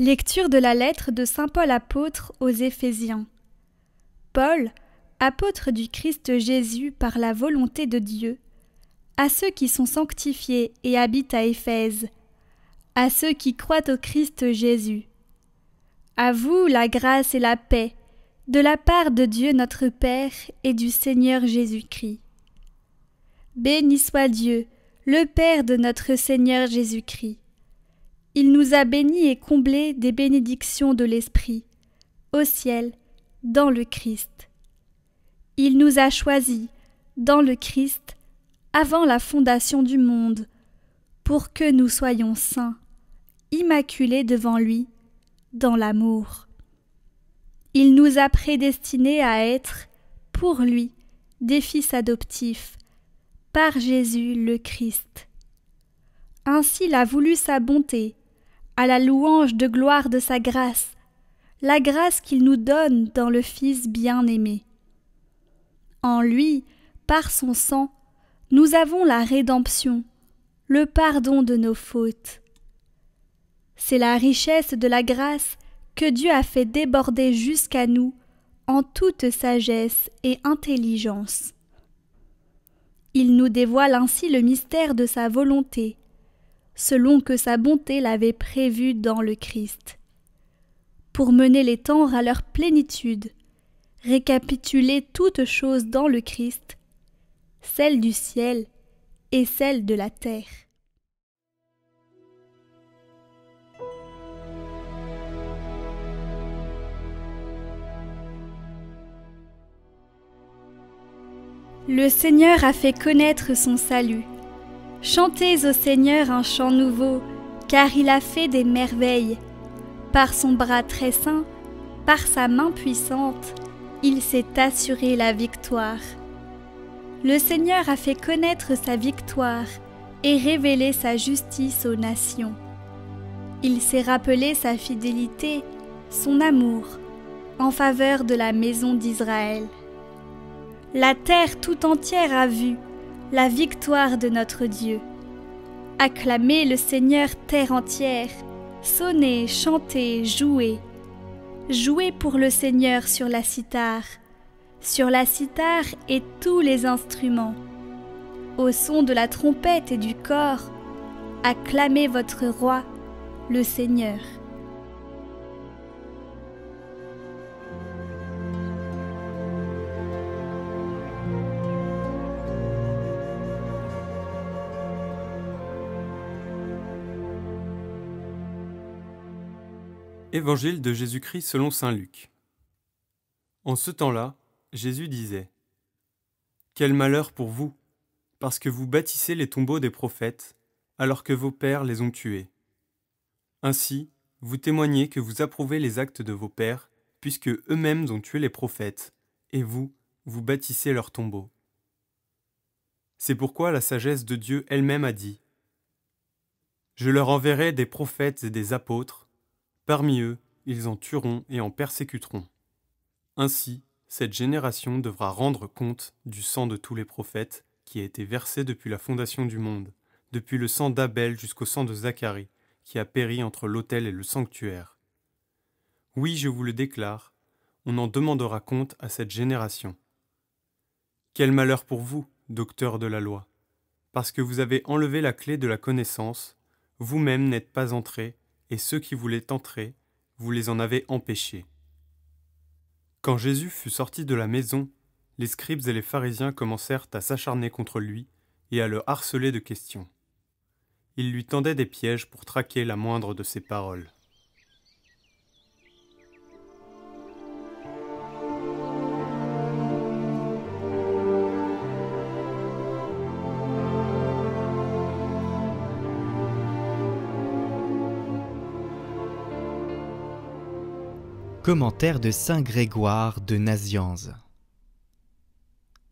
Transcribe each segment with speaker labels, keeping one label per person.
Speaker 1: Lecture de la lettre de saint Paul apôtre aux Éphésiens. Paul, apôtre du Christ Jésus par la volonté de Dieu, à ceux qui sont sanctifiés et habitent à Éphèse, à ceux qui croient au Christ Jésus. À vous la grâce et la paix, de la part de Dieu notre Père et du Seigneur Jésus-Christ. Béni soit Dieu, le Père de notre Seigneur Jésus-Christ. Il nous a bénis et comblés des bénédictions de l'Esprit, au ciel, dans le Christ. Il nous a choisis, dans le Christ, avant la fondation du monde, pour que nous soyons saints, immaculés devant lui, dans l'amour. Il nous a prédestinés à être, pour lui, des fils adoptifs, par Jésus le Christ. Ainsi l'a voulu sa bonté, à la louange de gloire de sa grâce, la grâce qu'il nous donne dans le Fils bien-aimé. En lui, par son sang, nous avons la rédemption, le pardon de nos fautes. C'est la richesse de la grâce que Dieu a fait déborder jusqu'à nous en toute sagesse et intelligence. Il nous dévoile ainsi le mystère de sa volonté, selon que sa bonté l'avait prévu dans le Christ, pour mener les temps à leur plénitude, récapituler toutes choses dans le Christ, celles du ciel et celles de la terre. Le Seigneur a fait connaître son salut. Chantez au Seigneur un chant nouveau, car il a fait des merveilles. Par son bras très saint, par sa main puissante, il s'est assuré la victoire. Le Seigneur a fait connaître sa victoire et révélé sa justice aux nations. Il s'est rappelé sa fidélité, son amour, en faveur de la maison d'Israël. La terre tout entière a vu la victoire de notre Dieu. Acclamez le Seigneur terre entière, sonnez, chantez, jouez. Jouez pour le Seigneur sur la cithare et tous les instruments. Au son de la trompette et du cor, acclamez votre roi, le Seigneur.
Speaker 2: Évangile de Jésus-Christ selon saint Luc. En ce temps-là, Jésus disait : « Quel malheur pour vous, parce que vous bâtissez les tombeaux des prophètes, alors que vos pères les ont tués. Ainsi, vous témoignez que vous approuvez les actes de vos pères, puisque eux-mêmes ont tué les prophètes, et vous, vous bâtissez leurs tombeaux. C'est pourquoi la sagesse de Dieu elle-même a dit : Je leur enverrai des prophètes et des apôtres. Parmi eux, ils en tueront et en persécuteront. Ainsi, cette génération devra rendre compte du sang de tous les prophètes qui a été versé depuis la fondation du monde, depuis le sang d'Abel jusqu'au sang de Zacharie, qui a péri entre l'autel et le sanctuaire. Oui, je vous le déclare, on en demandera compte à cette génération. Quel malheur pour vous, docteurs de la loi, parce que vous avez enlevé la clé de la connaissance, vous-même n'êtes pas entrés, et ceux qui voulaient entrer, vous les en avez empêchés. Quand Jésus fut sorti de la maison, les scribes et les pharisiens commencèrent à s'acharner contre lui et à le harceler de questions. Ils lui tendaient des pièges pour traquer la moindre de ses paroles.
Speaker 3: Commentaire de saint Grégoire de Nazianze.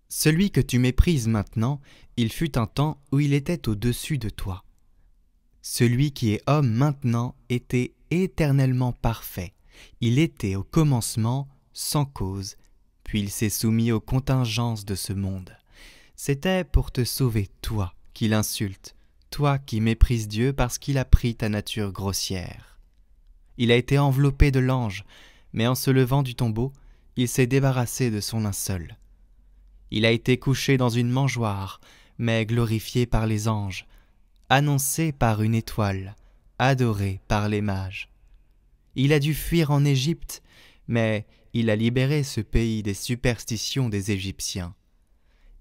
Speaker 3: Celui que tu méprises maintenant, il fut un temps où il était au-dessus de toi. Celui qui est homme maintenant était éternellement parfait. Il était au commencement sans cause, puis il s'est soumis aux contingences de ce monde. C'était pour te sauver toi qu'il insulte, toi qui méprises Dieu parce qu'il a pris ta nature grossière. Il a été enveloppé de l'ange, mais en se levant du tombeau, il s'est débarrassé de son linceul. Il a été couché dans une mangeoire, mais glorifié par les anges, annoncé par une étoile, adoré par les mages. Il a dû fuir en Égypte, mais il a libéré ce pays des superstitions des Égyptiens.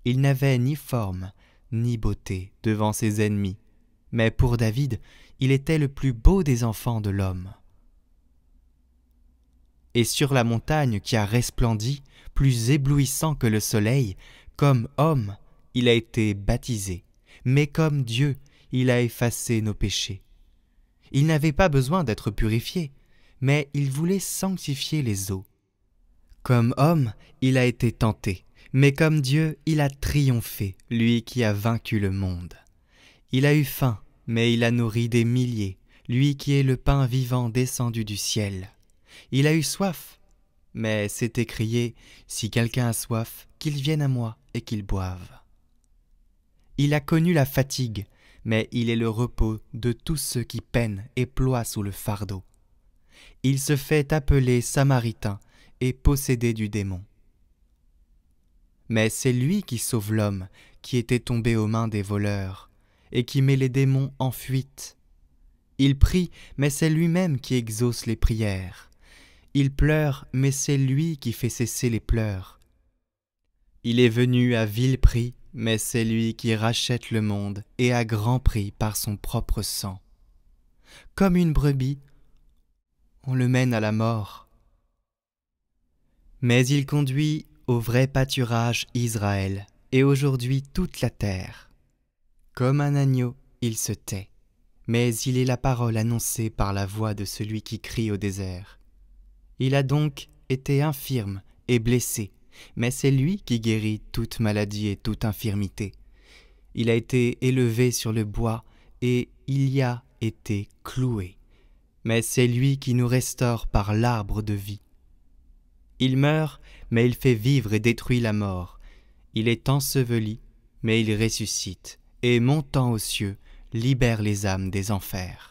Speaker 3: Il n'avait ni forme, ni beauté devant ses ennemis, mais pour David, il était le plus beau des enfants de l'homme. Et sur la montagne qui a resplendi, plus éblouissant que le soleil, comme homme, il a été baptisé, mais comme Dieu, il a effacé nos péchés. Il n'avait pas besoin d'être purifié, mais il voulait sanctifier les eaux. Comme homme, il a été tenté, mais comme Dieu, il a triomphé, lui qui a vaincu le monde. Il a eu faim, mais il a nourri des milliers, lui qui est le pain vivant descendu du ciel. Il a eu soif, mais s'est écrié, si quelqu'un a soif, qu'il vienne à moi et qu'il boive. Il a connu la fatigue, mais il est le repos de tous ceux qui peinent et ploient sous le fardeau. Il se fait appeler Samaritain et possédé du démon. Mais c'est lui qui sauve l'homme qui était tombé aux mains des voleurs et qui met les démons en fuite. Il prie, mais c'est lui-même qui exauce les prières. Il pleure, mais c'est lui qui fait cesser les pleurs. Il est venu à vil prix, mais c'est lui qui rachète le monde et à grand prix par son propre sang. Comme une brebis, on le mène à la mort. Mais il conduit au vrai pâturage Israël, et aujourd'hui toute la terre. Comme un agneau, il se tait, mais il est la parole annoncée par la voix de celui qui crie au désert. Il a donc été infirme et blessé, mais c'est lui qui guérit toute maladie et toute infirmité. Il a été élevé sur le bois et il y a été cloué, mais c'est lui qui nous restaure par l'arbre de vie. Il meurt, mais il fait vivre et détruit la mort. Il est enseveli, mais il ressuscite, et montant aux cieux, libère les âmes des enfers.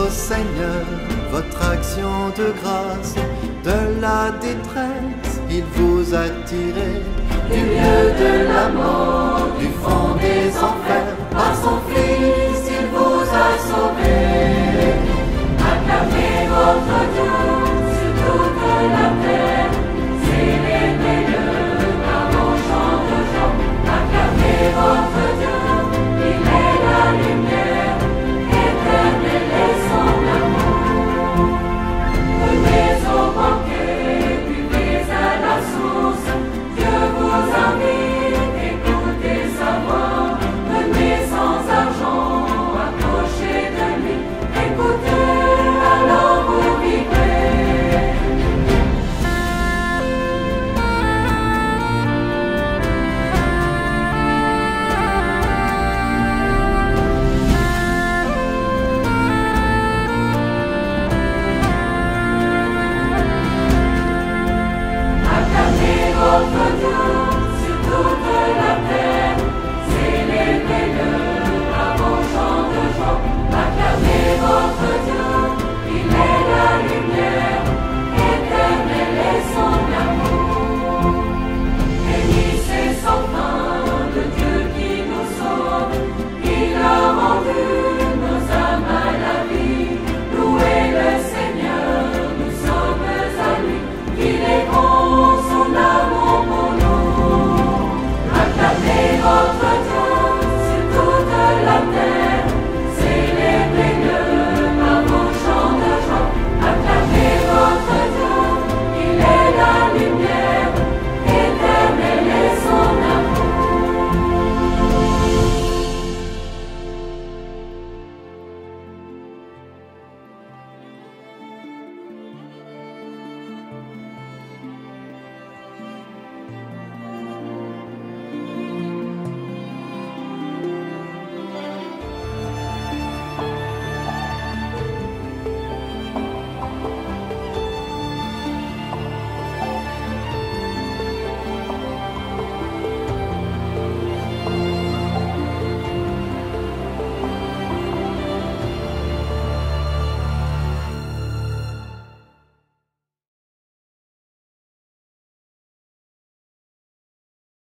Speaker 4: Seigneur, votre action de grâce, de la détresse, il vous a tiré du lieu de la mort, du fond des enfers, par son Fils, il vous a sauvé.